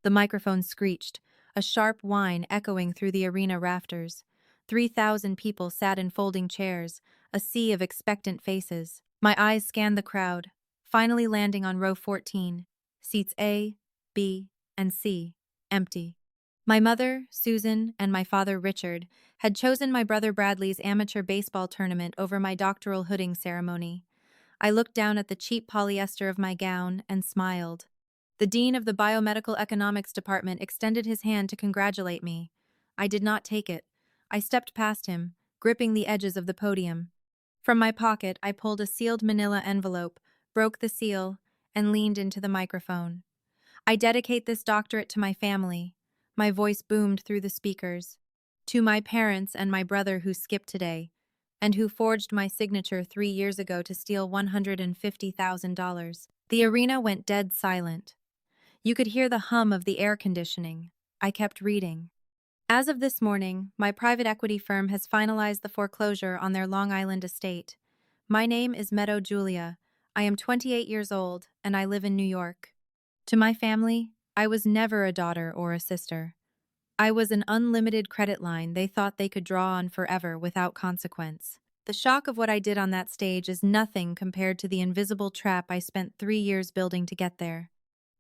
The microphone screeched, a sharp whine echoing through the arena rafters. 3,000 people sat in folding chairs, a sea of expectant faces. My eyes scanned the crowd, finally landing on row 14. Seats A, B, and C, empty. My mother, Susan, and my father, Richard, had chosen my brother Bradley's amateur baseball tournament over my doctoral hooding ceremony. I looked down at the cheap polyester of my gown and smiled. The dean of the biomedical economics department extended his hand to congratulate me. I did not take it. I stepped past him, gripping the edges of the podium. From my pocket, I pulled a sealed manila envelope, broke the seal, and leaned into the microphone. I dedicate this doctorate to my family. My voice boomed through the speakers. To my parents and my brother who skipped today, and who forged my signature 3 years ago to steal $150,000. The arena went dead silent. You could hear the hum of the air conditioning. I kept reading. As of this morning, my private equity firm has finalized the foreclosure on their Long Island estate. My name is Meadow Julia. I am 28 years old, and I live in New York. To my family, I was never a daughter or a sister. I was an unlimited credit line they thought they could draw on forever without consequence. The shock of what I did on that stage is nothing compared to the invisible trap I spent 3 years building to get there.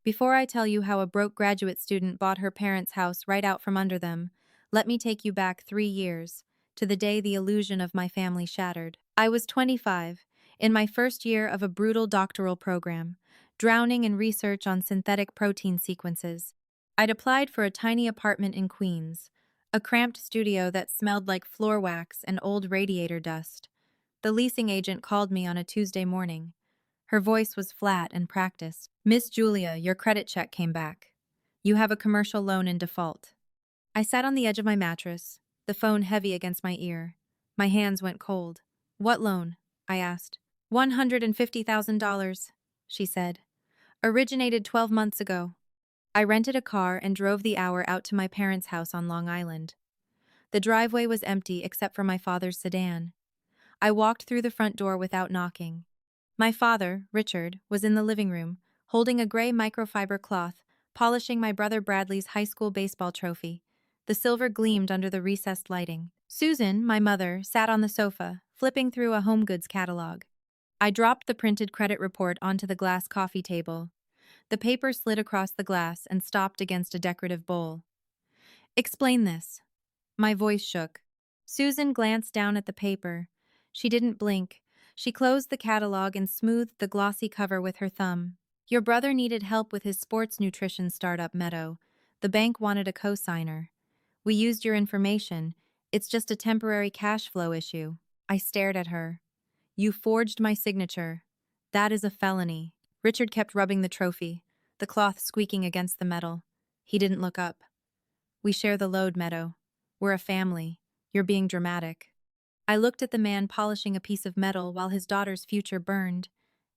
Before I tell you how a broke graduate student bought her parents' house right out from under them, let me take you back 3 years, to the day the illusion of my family shattered. I was 25, in my first year of a brutal doctoral program, drowning in research on synthetic protein sequences. I'd applied for a tiny apartment in Queens, a cramped studio that smelled like floor wax and old radiator dust. The leasing agent called me on a Tuesday morning. Her voice was flat and practiced. "Miss Julia, your credit check came back. You have a commercial loan in default." I sat on the edge of my mattress, the phone heavy against my ear. My hands went cold. "What loan?" I asked. $150,000, she said. "Originated 12 months ago." I rented a car and drove the hour out to my parents' house on Long Island. The driveway was empty except for my father's sedan. I walked through the front door without knocking. My father, Richard, was in the living room, holding a gray microfiber cloth, polishing my brother Bradley's high school baseball trophy. The silver gleamed under the recessed lighting. Susan, my mother, sat on the sofa, flipping through a home goods catalog. I dropped the printed credit report onto the glass coffee table. The paper slid across the glass and stopped against a decorative bowl. "Explain this." My voice shook. Susan glanced down at the paper. She didn't blink. She closed the catalog and smoothed the glossy cover with her thumb. "Your brother needed help with his sports nutrition startup, Meadow. The bank wanted a co-signer. We used your information. It's just a temporary cash flow issue." I stared at her. "You forged my signature. That is a felony." Richard kept rubbing the trophy, the cloth squeaking against the metal. He didn't look up. "We share the load, Meadow. We're a family. You're being dramatic." I looked at the man polishing a piece of metal while his daughter's future burned,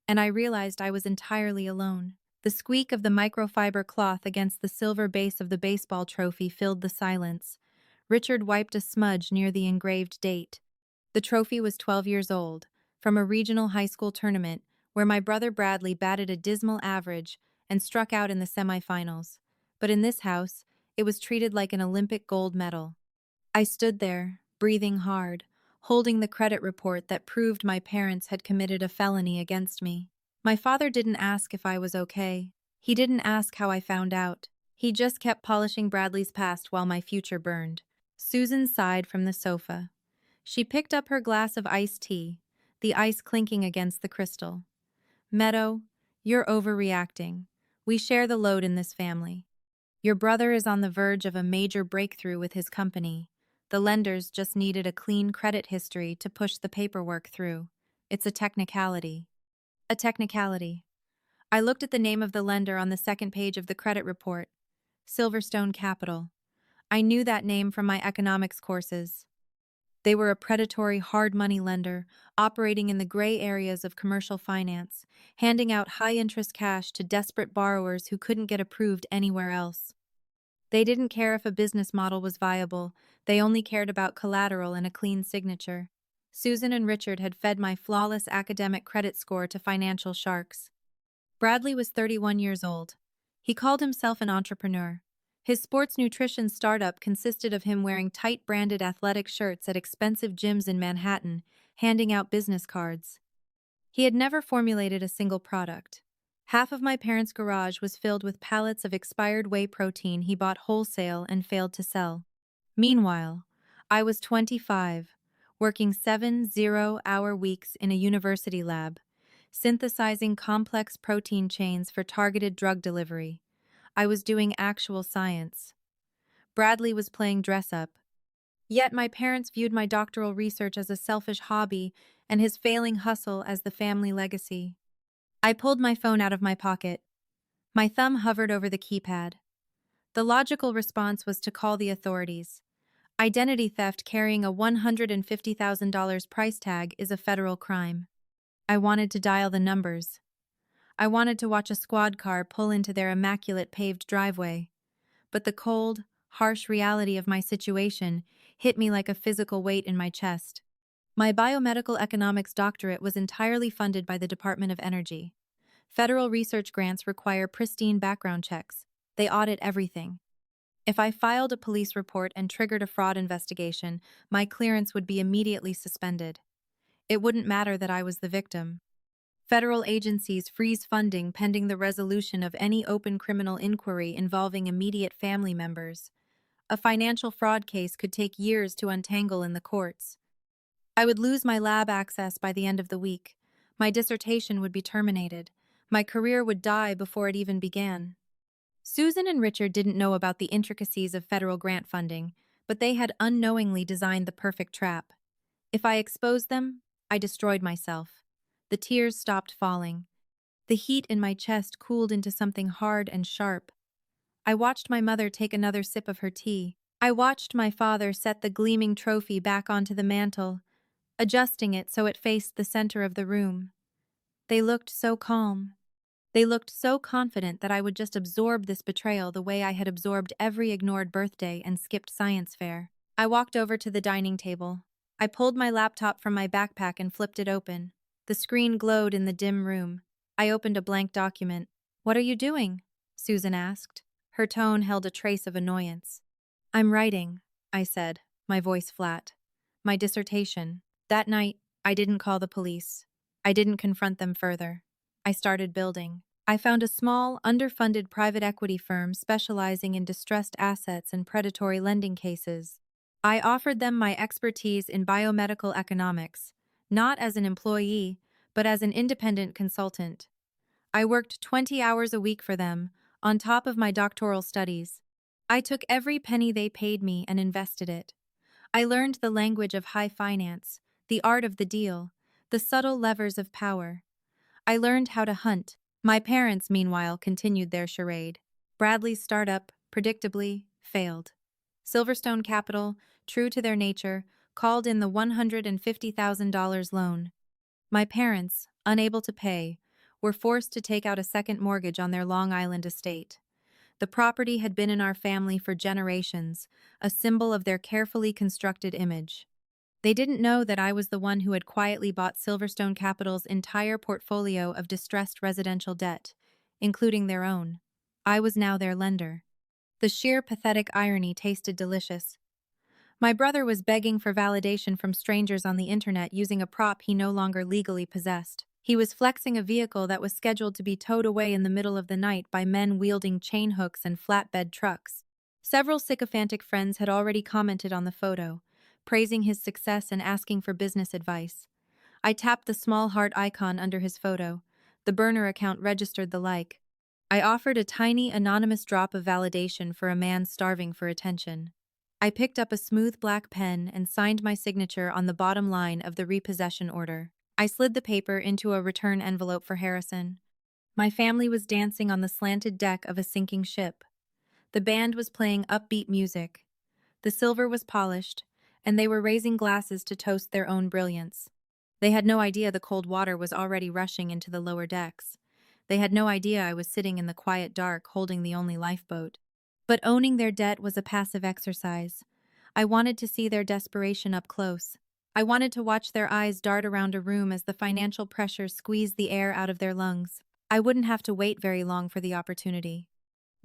and I realized I was entirely alone. The squeak of the microfiber cloth against the silver base of the baseball trophy filled the silence. Richard wiped a smudge near the engraved date. The trophy was 12 years old, from a regional high school tournament where my brother Bradley batted a dismal average and struck out in the semifinals. But in this house, it was treated like an Olympic gold medal. I stood there, breathing hard, holding the credit report that proved my parents had committed a felony against me. My father didn't ask if I was okay. He didn't ask how I found out. He just kept polishing Bradley's past while my future burned. Susan sighed from the sofa. She picked up her glass of iced tea, the ice clinking against the crystal. "Meadow, you're overreacting. We share the load in this family. Your brother is on the verge of a major breakthrough with his company. The lenders just needed a clean credit history to push the paperwork through. It's a technicality." A technicality. I looked at the name of the lender on the second page of the credit report. Silverstone Capital. I knew that name from my economics courses. They were a predatory hard money lender, operating in the gray areas of commercial finance, handing out high-interest cash to desperate borrowers who couldn't get approved anywhere else. They didn't care if a business model was viable, they only cared about collateral and a clean signature. Susan and Richard had fed my flawless academic credit score to financial sharks. Bradley was 31 years old. He called himself an entrepreneur. His sports nutrition startup consisted of him wearing tight branded athletic shirts at expensive gyms in Manhattan, handing out business cards. He had never formulated a single product. Half of my parents' garage was filled with pallets of expired whey protein he bought wholesale and failed to sell. Meanwhile, I was 25, working 7 0-hour weeks in a university lab, synthesizing complex protein chains for targeted drug delivery. I was doing actual science. Bradley was playing dress up. Yet my parents viewed my doctoral research as a selfish hobby and his failing hustle as the family legacy. I pulled my phone out of my pocket. My thumb hovered over the keypad. The logical response was to call the authorities. Identity theft carrying a $150,000 price tag is a federal crime. I wanted to dial the numbers. I wanted to watch a squad car pull into their immaculate paved driveway. But the cold, harsh reality of my situation hit me like a physical weight in my chest. My biomedical economics doctorate was entirely funded by the Department of Energy. Federal research grants require pristine background checks. They audit everything. If I filed a police report and triggered a fraud investigation, my clearance would be immediately suspended. It wouldn't matter that I was the victim. Federal agencies freeze funding pending the resolution of any open criminal inquiry involving immediate family members. A financial fraud case could take years to untangle in the courts. I would lose my lab access by the end of the week. My dissertation would be terminated. My career would die before it even began. Susan and Richard didn't know about the intricacies of federal grant funding, but they had unknowingly designed the perfect trap. If I exposed them, I destroyed myself. The tears stopped falling. The heat in my chest cooled into something hard and sharp. I watched my mother take another sip of her tea. I watched my father set the gleaming trophy back onto the mantel, adjusting it so it faced the center of the room. They looked so calm. They looked so confident that I would just absorb this betrayal the way I had absorbed every ignored birthday and skipped science fair. I walked over to the dining table. I pulled my laptop from my backpack and flipped it open. The screen glowed in the dim room. I opened a blank document. "What are you doing?" Susan asked. Her tone held a trace of annoyance. "I'm writing," I said, my voice flat. "My dissertation." That night, I didn't call the police. I didn't confront them further. I started building. I found a small, underfunded private equity firm specializing in distressed assets and predatory lending cases. I offered them my expertise in biomedical economics, not as an employee, but as an independent consultant. I worked 20 hours a week for them, on top of my doctoral studies. I took every penny they paid me and invested it. I learned the language of high finance, the art of the deal, the subtle levers of power. I learned how to hunt. My parents, meanwhile, continued their charade. Bradley's startup, predictably, failed. Silverstone Capital, true to their nature, called in the $150,000 loan. My parents, unable to pay, were forced to take out a second mortgage on their Long Island estate. The property had been in our family for generations, a symbol of their carefully constructed image. They didn't know that I was the one who had quietly bought Silverstone Capital's entire portfolio of distressed residential debt, including their own. I was now their lender. The sheer pathetic irony tasted delicious. My brother was begging for validation from strangers on the internet using a prop he no longer legally possessed. He was flexing a vehicle that was scheduled to be towed away in the middle of the night by men wielding chain hooks and flatbed trucks. Several sycophantic friends had already commented on the photo, praising his success and asking for business advice. I tapped the small heart icon under his photo. The burner account registered the like. I offered a tiny, anonymous drop of validation for a man starving for attention. I picked up a smooth black pen and signed my signature on the bottom line of the repossession order. I slid the paper into a return envelope for Harrison. My family was dancing on the slanted deck of a sinking ship. The band was playing upbeat music. The silver was polished, and they were raising glasses to toast their own brilliance. They had no idea the cold water was already rushing into the lower decks. They had no idea I was sitting in the quiet dark holding the only lifeboat. But owning their debt was a passive exercise. I wanted to see their desperation up close. I wanted to watch their eyes dart around a room as the financial pressure squeezed the air out of their lungs. I wouldn't have to wait very long for the opportunity.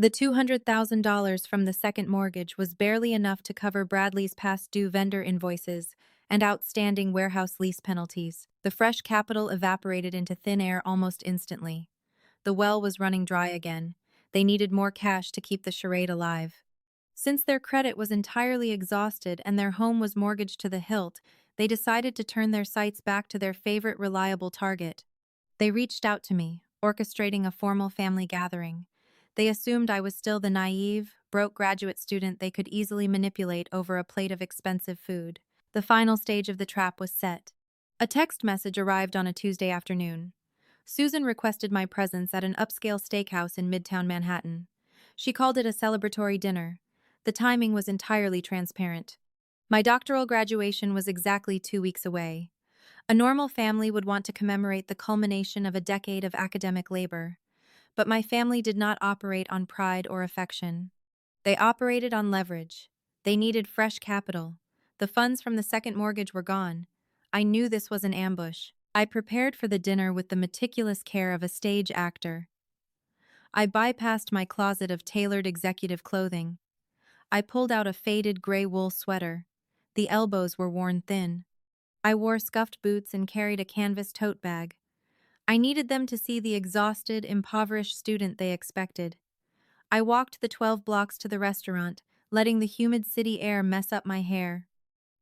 The $200,000 from the second mortgage was barely enough to cover Bradley's past due vendor invoices and outstanding warehouse lease penalties. The fresh capital evaporated into thin air almost instantly. The well was running dry again. They needed more cash to keep the charade alive. Since their credit was entirely exhausted and their home was mortgaged to the hilt, they decided to turn their sights back to their favorite reliable target. They reached out to me, orchestrating a formal family gathering. They assumed I was still the naive, broke graduate student they could easily manipulate over a plate of expensive food. The final stage of the trap was set. A text message arrived on a Tuesday afternoon. Susan requested my presence at an upscale steakhouse in Midtown Manhattan. She called it a celebratory dinner. The timing was entirely transparent. My doctoral graduation was exactly 2 weeks away. A normal family would want to commemorate the culmination of a decade of academic labor. But my family did not operate on pride or affection. They operated on leverage. They needed fresh capital. The funds from the second mortgage were gone. I knew this was an ambush. I prepared for the dinner with the meticulous care of a stage actor. I bypassed my closet of tailored executive clothing. I pulled out a faded gray wool sweater. The elbows were worn thin. I wore scuffed boots and carried a canvas tote bag. I needed them to see the exhausted, impoverished student they expected. I walked the 12 blocks to the restaurant, letting the humid city air mess up my hair.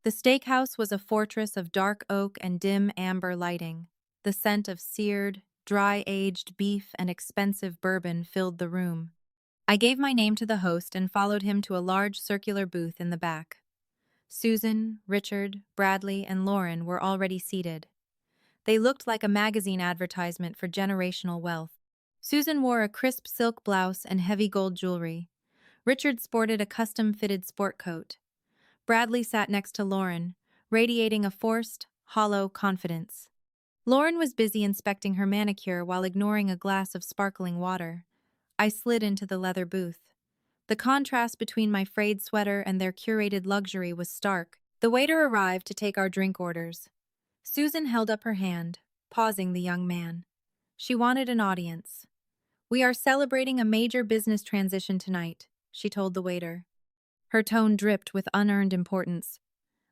The steakhouse was a fortress of dark oak and dim amber lighting. The scent of seared, dry-aged beef and expensive bourbon filled the room. I gave my name to the host and followed him to a large circular booth in the back. Susan, Richard, Bradley, and Lauren were already seated. They looked like a magazine advertisement for generational wealth. Susan wore a crisp silk blouse and heavy gold jewelry. Richard sported a custom-fitted sport coat. Bradley sat next to Lauren, radiating a forced, hollow confidence. Lauren was busy inspecting her manicure while ignoring a glass of sparkling water. I slid into the leather booth. The contrast between my frayed sweater and their curated luxury was stark. The waiter arrived to take our drink orders. Susan held up her hand, pausing the young man. She wanted an audience. "We are celebrating a major business transition tonight," she told the waiter. Her tone dripped with unearned importance.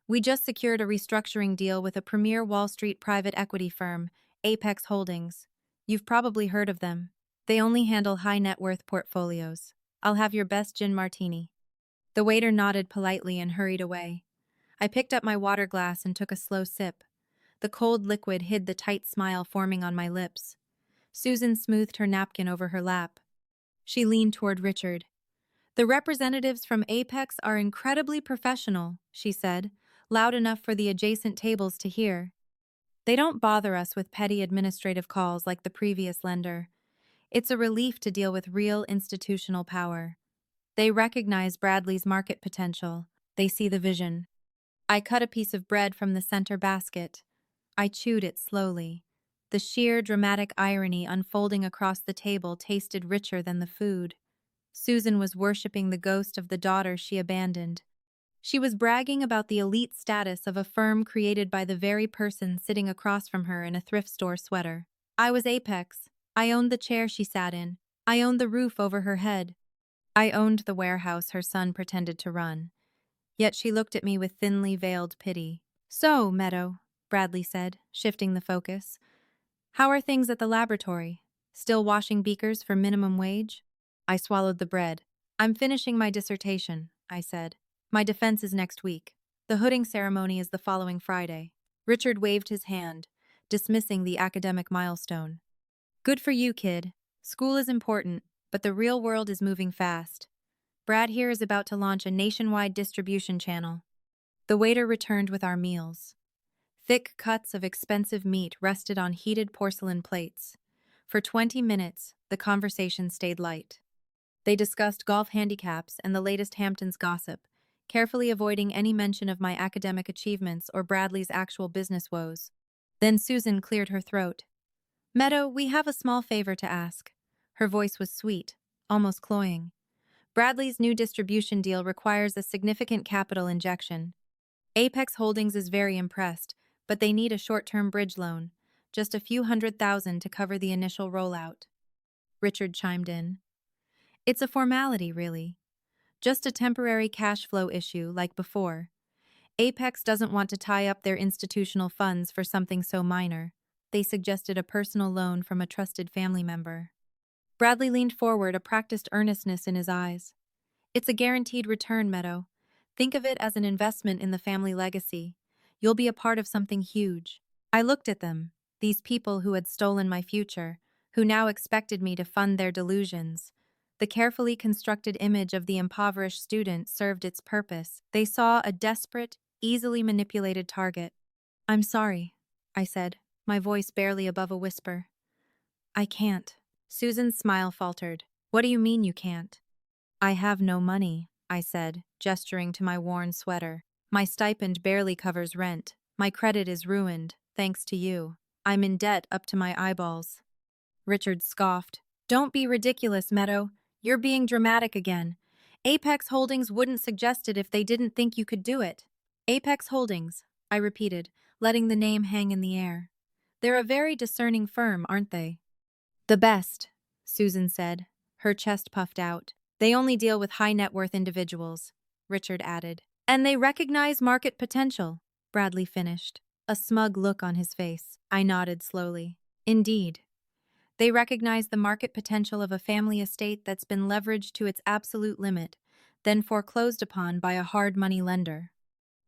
"We just secured a restructuring deal with a premier Wall Street private equity firm, Apex Holdings. You've probably heard of them. They only handle high net worth portfolios. I'll have your best gin martini." The waiter nodded politely and hurried away. I picked up my water glass and took a slow sip. The cold liquid hid the tight smile forming on my lips. Susan smoothed her napkin over her lap. She leaned toward Richard. "The representatives from Apex are incredibly professional," she said, loud enough for the adjacent tables to hear. "They don't bother us with petty administrative calls like the previous lender. It's a relief to deal with real institutional power. They recognize Bradley's market potential. They see the vision." I cut a piece of bread from the center basket. I chewed it slowly. The sheer dramatic irony unfolding across the table tasted richer than the food. Susan was worshipping the ghost of the daughter she abandoned. She was bragging about the elite status of a firm created by the very person sitting across from her in a thrift store sweater. I was Apex. I owned the chair she sat in. I owned the roof over her head. I owned the warehouse her son pretended to run. Yet she looked at me with thinly veiled pity. "So, Meadow," Bradley said, shifting the focus. "How are things at the laboratory? Still washing beakers for minimum wage?" I swallowed the bread. "I'm finishing my dissertation," I said. "My defense is next week. The hooding ceremony is the following Friday." Richard waved his hand, dismissing the academic milestone. "Good for you, kid. School is important, but the real world is moving fast. Brad here is about to launch a nationwide distribution channel." The waiter returned with our meals. Thick cuts of expensive meat rested on heated porcelain plates. For 20 minutes, the conversation stayed light. They discussed golf handicaps and the latest Hamptons gossip, carefully avoiding any mention of my academic achievements or Bradley's actual business woes. Then Susan cleared her throat. "Meadow, we have a small favor to ask." Her voice was sweet, almost cloying. "Bradley's new distribution deal requires a significant capital injection. Apex Holdings is very impressed, but they need a short-term bridge loan, just a few $100,000 to cover the initial rollout." Richard chimed in. It's a formality, really. Just a temporary cash flow issue like before. Apex doesn't want to tie up their institutional funds for something so minor. They suggested a personal loan from a trusted family member. Bradley leaned forward, a practiced earnestness in his eyes. It's a guaranteed return, Meadow. Think of it as an investment in the family legacy. You'll be a part of something huge. I looked at them, these people who had stolen my future, who now expected me to fund their delusions. The carefully constructed image of the impoverished student served its purpose. They saw a desperate, easily manipulated target. I'm sorry, I said, my voice barely above a whisper. I can't. Susan's smile faltered. What do you mean you can't? I have no money, I said, gesturing to my worn sweater. My stipend barely covers rent. My credit is ruined, thanks to you. I'm in debt up to my eyeballs. Richard scoffed. Don't be ridiculous, Meadow. You're being dramatic again. Apex Holdings wouldn't suggest it if they didn't think you could do it. Apex Holdings, I repeated, letting the name hang in the air. They're a very discerning firm, aren't they? The best, Susan said, her chest puffed out. They only deal with high net worth individuals, Richard added. And they recognize market potential, Bradley finished, a smug look on his face. I nodded slowly. Indeed. They recognize the market potential of a family estate that's been leveraged to its absolute limit, then foreclosed upon by a hard money lender.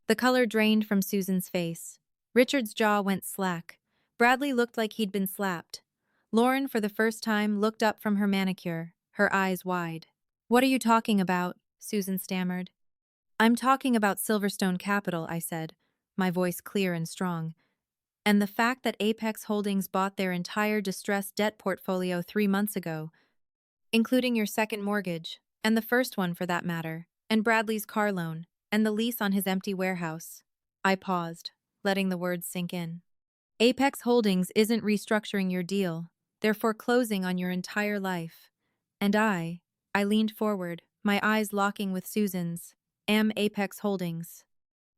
The color drained from Susan's face. Richard's jaw went slack. Bradley looked like he'd been slapped. Lauren, for the first time, looked up from her manicure, her eyes wide. What are you talking about? Susan stammered. I'm talking about Silverstone Capital, I said, my voice clear and strong. And the fact that Apex Holdings bought their entire distressed debt portfolio 3 months ago, including your second mortgage, and the first one for that matter, and Bradley's car loan, and the lease on his empty warehouse. I paused, letting the words sink in. Apex Holdings isn't restructuring your deal. They're foreclosing on your entire life. And I leaned forward, my eyes locking with Susan's, am Apex Holdings.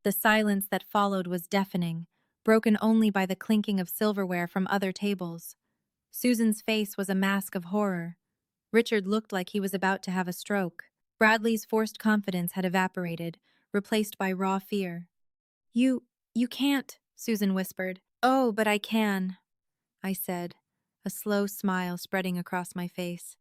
The silence that followed was deafening, broken only by the clinking of silverware from other tables. Susan's face was a mask of horror. Richard looked like he was about to have a stroke. Bradley's forced confidence had evaporated, replaced by raw fear. You can't, Susan whispered. Oh, but I can, I said, a slow smile spreading across my face.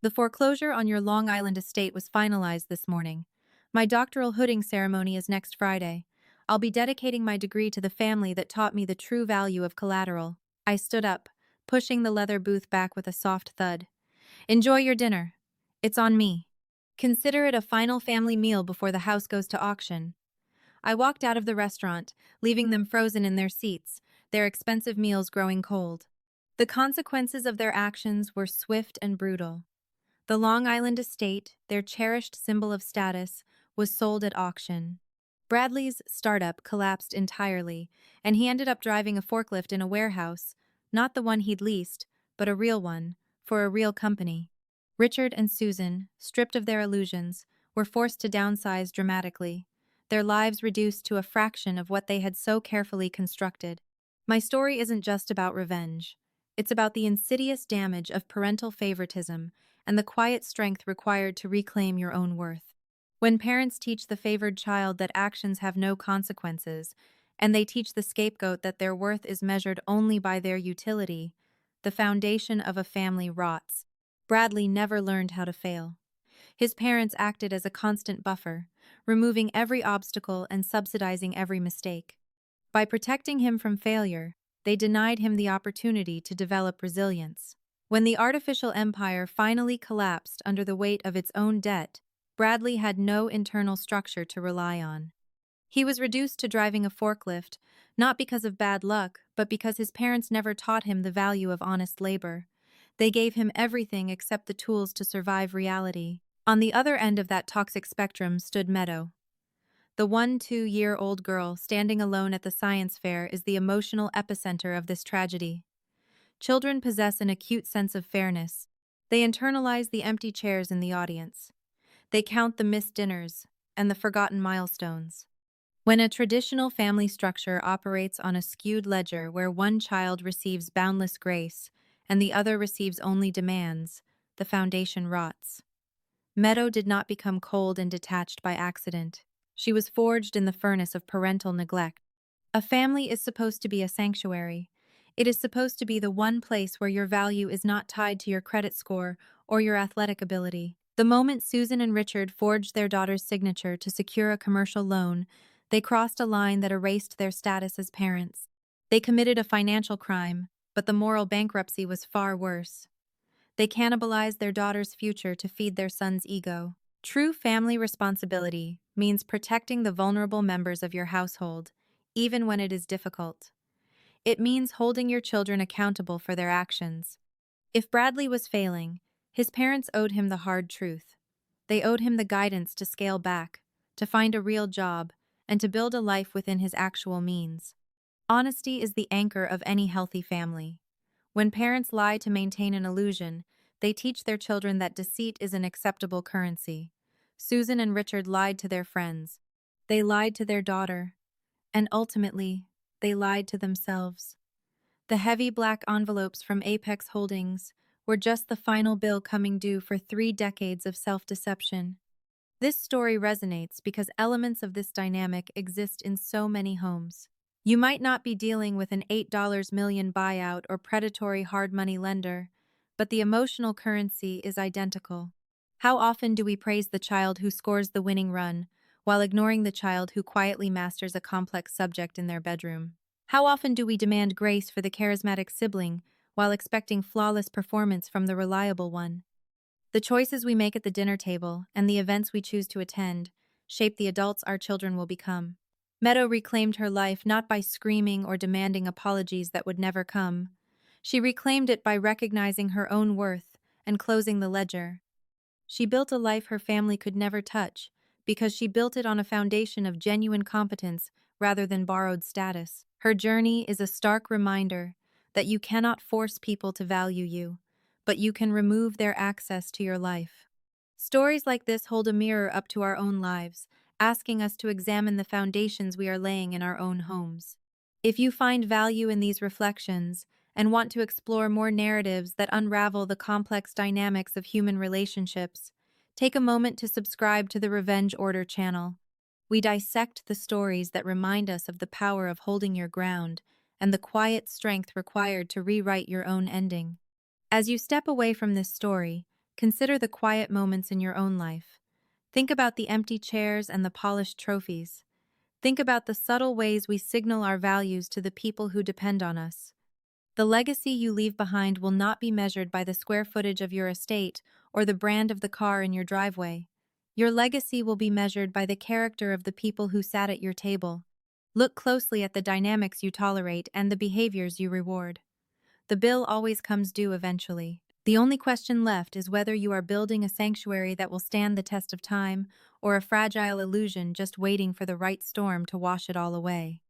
The foreclosure on your Long Island estate was finalized this morning. My doctoral hooding ceremony is next Friday. I'll be dedicating my degree to the family that taught me the true value of collateral. I stood up, pushing the leather booth back with a soft thud. Enjoy your dinner. It's on me. Consider it a final family meal before the house goes to auction. I walked out of the restaurant, leaving them frozen in their seats, their expensive meals growing cold. The consequences of their actions were swift and brutal. The Long Island estate, their cherished symbol of status, was sold at auction. Bradley's startup collapsed entirely, and he ended up driving a forklift in a warehouse, not the one he'd leased, but a real one, for a real company. Richard and Susan, stripped of their illusions, were forced to downsize dramatically, their lives reduced to a fraction of what they had so carefully constructed. My story isn't just about revenge. It's about the insidious damage of parental favoritism and the quiet strength required to reclaim your own worth. When parents teach the favored child that actions have no consequences, and they teach the scapegoat that their worth is measured only by their utility, the foundation of a family rots. Bradley never learned how to fail. His parents acted as a constant buffer, removing every obstacle and subsidizing every mistake. By protecting him from failure, they denied him the opportunity to develop resilience. When the artificial empire finally collapsed under the weight of its own debt, Bradley had no internal structure to rely on. He was reduced to driving a forklift, not because of bad luck, but because his parents never taught him the value of honest labor. They gave him everything except the tools to survive reality. On the other end of that toxic spectrum stood Meadow. The 1-2-year-old girl standing alone at the science fair is the emotional epicenter of this tragedy. Children possess an acute sense of fairness. They internalize the empty chairs in the audience. They count the missed dinners and the forgotten milestones. When a traditional family structure operates on a skewed ledger where one child receives boundless grace and the other receives only demands, the foundation rots. Meadow did not become cold and detached by accident. She was forged in the furnace of parental neglect. A family is supposed to be a sanctuary. It is supposed to be the one place where your value is not tied to your credit score or your athletic ability. The moment Susan and Richard forged their daughter's signature to secure a commercial loan, they crossed a line that erased their status as parents. They committed a financial crime, but the moral bankruptcy was far worse. They cannibalized their daughter's future to feed their son's ego. True family responsibility means protecting the vulnerable members of your household, even when it is difficult. It means holding your children accountable for their actions. If Bradley was failing, his parents owed him the hard truth. They owed him the guidance to scale back, to find a real job, and to build a life within his actual means. Honesty is the anchor of any healthy family. When parents lie to maintain an illusion, they teach their children that deceit is an acceptable currency. Susan and Richard lied to their friends. They lied to their daughter. And ultimately, they lied to themselves. The heavy black envelopes from Apex Holdings were just the final bill coming due for 3 decades of self-deception. This story resonates because elements of this dynamic exist in so many homes. You might not be dealing with an $8 million buyout or predatory hard money lender, but the emotional currency is identical. How often do we praise the child who scores the winning run, while ignoring the child who quietly masters a complex subject in their bedroom? How often do we demand grace for the charismatic sibling, while expecting flawless performance from the reliable one? The choices we make at the dinner table and the events we choose to attend shape the adults our children will become. Meadow reclaimed her life not by screaming or demanding apologies that would never come. She reclaimed it by recognizing her own worth and closing the ledger. She built a life her family could never touch because she built it on a foundation of genuine competence rather than borrowed status. Her journey is a stark reminder that you cannot force people to value you, but you can remove their access to your life. Stories like this hold a mirror up to our own lives, asking us to examine the foundations we are laying in our own homes. If you find value in these reflections and want to explore more narratives that unravel the complex dynamics of human relationships, take a moment to subscribe to the Revenge Order channel. We dissect the stories that remind us of the power of holding your ground and the quiet strength required to rewrite your own ending. As you step away from this story, consider the quiet moments in your own life. Think about the empty chairs and the polished trophies. Think about the subtle ways we signal our values to the people who depend on us. The legacy you leave behind will not be measured by the square footage of your estate or the brand of the car in your driveway. Your legacy will be measured by the character of the people who sat at your table. Look closely at the dynamics you tolerate and the behaviors you reward. The bill always comes due eventually. The only question left is whether you are building a sanctuary that will stand the test of time or a fragile illusion just waiting for the right storm to wash it all away.